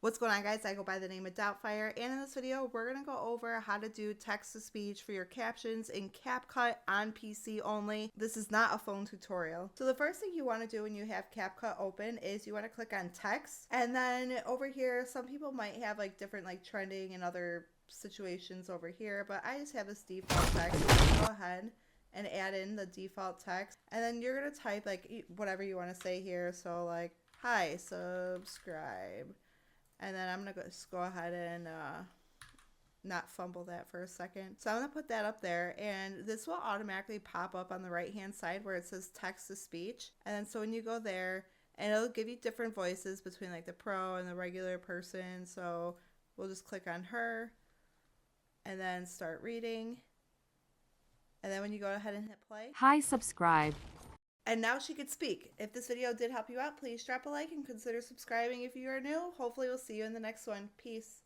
What's going on, guys? I go by the name of Doubtfire, and in this video we're going to go over how to do text-to-speech for your captions in CapCut on PC only. This is not a phone tutorial. So the first thing you want to do when you have CapCut open is you want to click on text, and then over here some people might have like different like trending and other situations over here, but I just have this default text. So go ahead and add in the default text, and then you're going to type like whatever you want to say here. So like, hi, subscribe. And then I'm going to just go ahead and not fumble that for a second. So I'm going to put that up there, and this will automatically pop up on the right hand side where it says text to speech. And then so when you go there, and it'll give you different voices between like the pro and the regular person. So we'll just click on her and then start reading. And then when you go ahead and hit play. Hi, subscribe. And now she could speak. If this video did help you out, please drop a like and consider subscribing if you are new. Hopefully we'll see you in the next one. Peace.